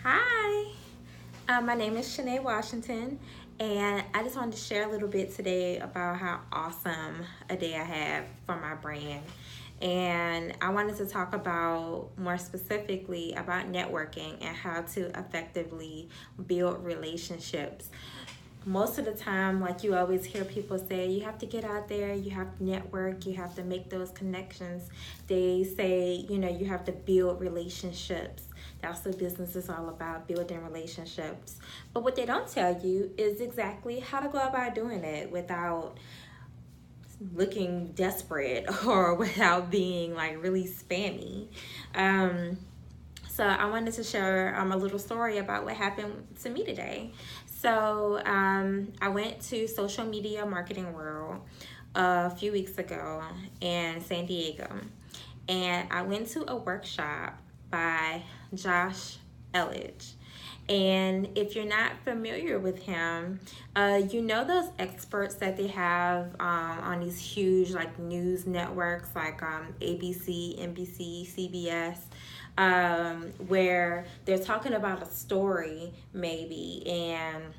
Hi, my name is Shanae Washington, and I just wanted to share a little bit today about how awesome a day I had for my brand. And I wanted to talk about more specifically about networking and how to effectively build relationships. Most of the time, like you always hear people say, you have to get out there, you have to network, you have to make those connections. They say, you have to build relationships. That's what business is all about, building relationships. But what they don't tell you is exactly how to go about doing it without looking desperate or without being like really spammy. Um, so I wanted to share a little story about what happened to me today. So I went to Social Media Marketing World a few weeks ago in San Diego, and I went to a workshop by Josh Elledge. And if you're not familiar with him, you know those experts that they have on these huge like news networks like ABC, NBC, CBS, where they're talking about a story maybe, and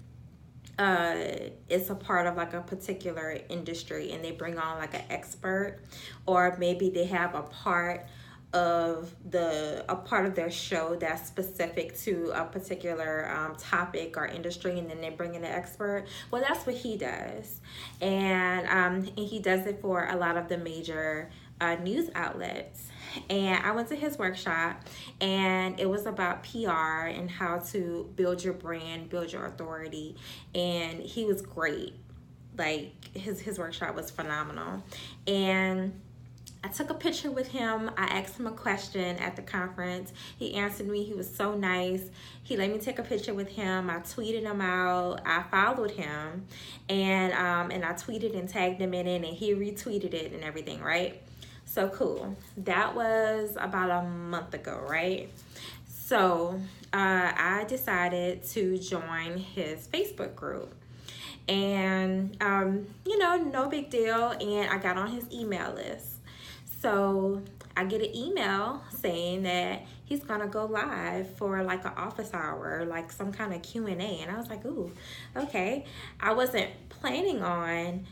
it's a part of like a particular industry, and they bring on like an expert, or maybe they have a part of their show that's specific to a particular topic or industry, and then they bring in an expert. Well, that's what he does, and he does it for a lot of the major news outlets. And I went to his workshop, and it was about PR and how to build your brand, build your authority. And he was great. Like his workshop was phenomenal. And I took a picture with him. I asked him a question at the conference. He answered me. He was so nice. He let me take a picture with him. I tweeted him out. I followed him, and I tweeted and tagged him in it, and he retweeted it and everything, right? So cool. That was about a month ago, right? So I decided to join his Facebook group. And, no big deal. And I got on his email list. So I get an email saying that he's gonna go live for like an office hour, like some kind of Q&A. And I was like, ooh, okay. I wasn't planning on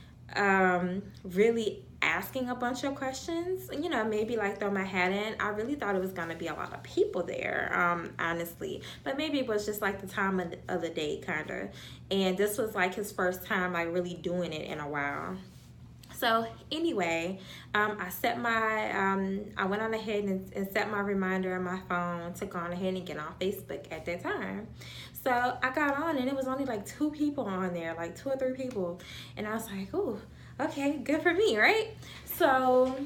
really asking a bunch of questions, maybe like throw my hat in. I really thought it was going to be a lot of people there, honestly, but maybe it was just like the time of the day kind of. And this was like his first time like really doing it in a while. So anyway, I went on ahead and set my reminder on my phone to go on ahead and get on Facebook at that time. So I got on, and it was only like two people on there, like two or three people. And I was like, ooh, okay, good for me, right? So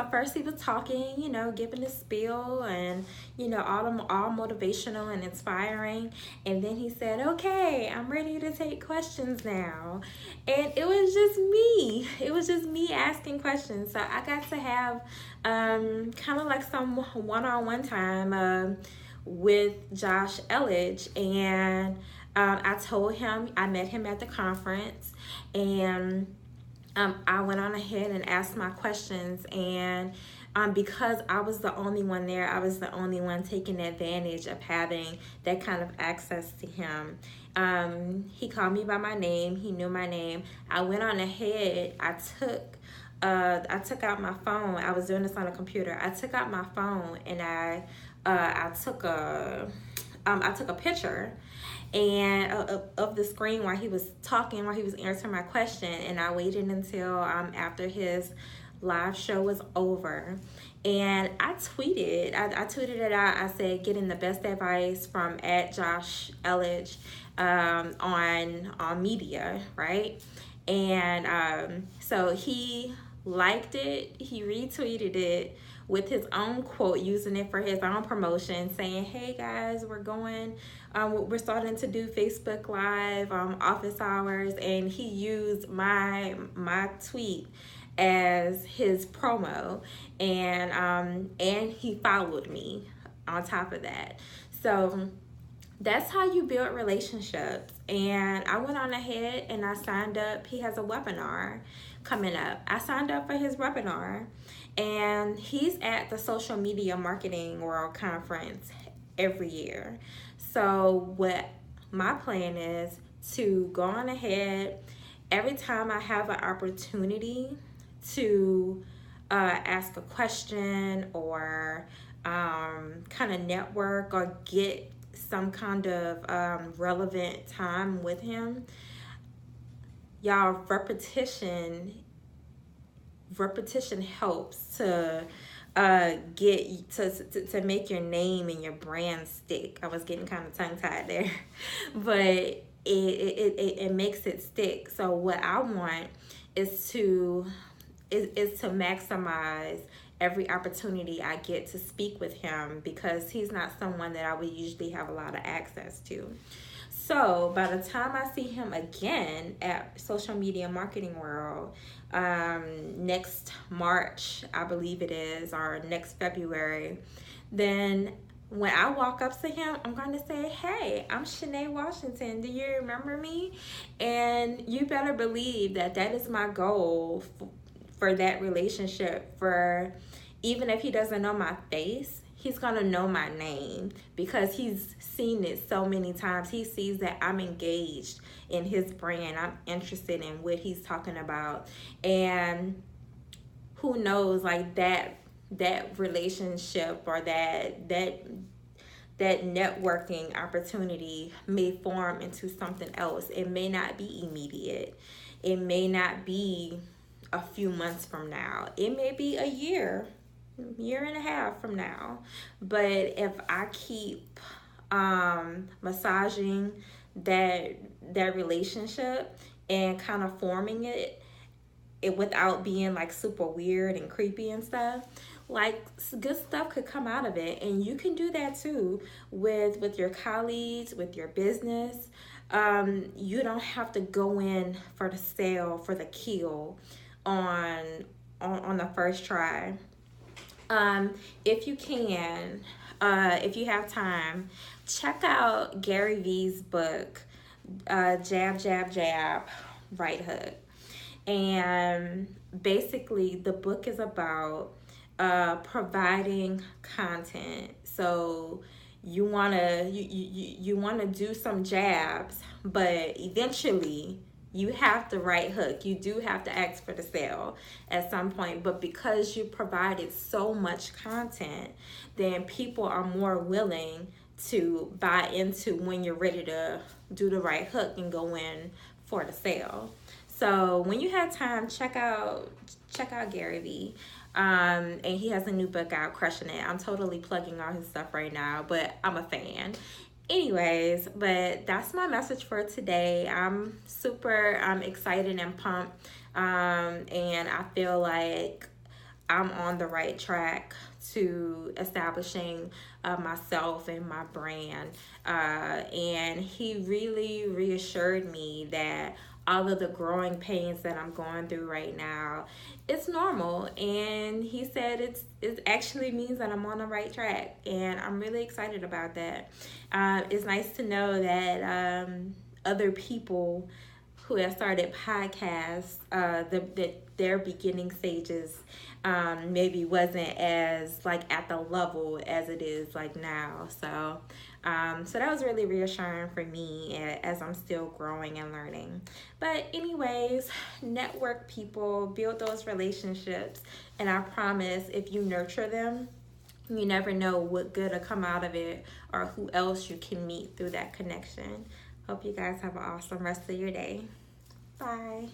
first he was talking, giving the spiel, and all motivational and inspiring. And then he said, "Okay, I'm ready to take questions now." And it was just me. It was just me asking questions. So I got to have kind of like some one-on-one time with Josh Elledge, and I told him I met him at the conference, and I went on ahead and asked my questions, and because I was the only one there, I was the only one taking advantage of having that kind of access to him. He called me by my name. He knew my name. I went on ahead. I took out my phone. I was doing this on a computer. I took out my phone, and I took a picture and of the screen while he was talking, while he was answering my question, and I waited until after his live show was over, and I tweeted it out. I said, getting the best advice from @Josh Elledge on media, right? And so he liked it, he retweeted it with his own quote, using it for his own promotion, saying, "Hey guys, we're starting to do Facebook Live office hours," and he used my tweet as his promo, and he followed me on top of that. So that's how you build relationships. And I went on ahead and I signed up. He has a webinar coming up. I signed up for his webinar, and he's at the Social Media Marketing World Conference every year. So what my plan is to go on ahead every time I have an opportunity to ask a question or kind of network or get some kind of relevant time with him. Y'all, repetition helps to get to make your name and your brand stick. I was getting kind of tongue tied there, but it makes it stick. So what I want is to maximize every opportunity I get to speak with him, because he's not someone that I would usually have a lot of access to. So by the time I see him again at Social Media Marketing World, next March, I believe it is, or next February, then when I walk up to him, I'm going to say, hey, I'm Shanae Washington. Do you remember me? And you better believe that that is my goal for that relationship. For even if he doesn't know my face, he's going to know my name, because he's seen it so many times. He sees that I'm engaged in his brand. I'm interested in what he's talking about. And who knows, like that relationship or that networking opportunity may form into something else. It may not be immediate. It may not be a few months from now. It may be a year and a half from now. But if I keep massaging that relationship and kind of forming it without being like super weird and creepy and stuff, like good stuff could come out of it. And you can do that too with your colleagues, with your business. You don't have to go in for the sale, for the kill on the first try. If you can, if you have time, check out Gary Vee's book, Jab, Jab, Jab, Right Hook. And basically the book is about providing content. So you wanna do some jabs, but eventually you have the right hook. You do have to ask for the sale at some point, but because you provided so much content, then people are more willing to buy into when you're ready to do the right hook and go in for the sale. So when you have time, check out Gary Vee. And he has a new book out, Crushing It. I'm totally plugging all his stuff right now, but I'm a fan. Anyways, but that's my message for today. I'm super excited and pumped, and I feel like I'm on the right track to establishing myself and my brand. And he really reassured me that all of the growing pains that I'm going through right now, it's normal. And he said it actually means that I'm on the right track. And I'm really excited about that. It's nice to know that other people who have started podcasts, their beginning stages maybe wasn't as like at the level as it is like now. So that was really reassuring for me as I'm still growing and learning. But anyways, network people, build those relationships, and I promise if you nurture them, you never know what good will come out of it or who else you can meet through that connection. Hope you guys have an awesome rest of your day. Bye.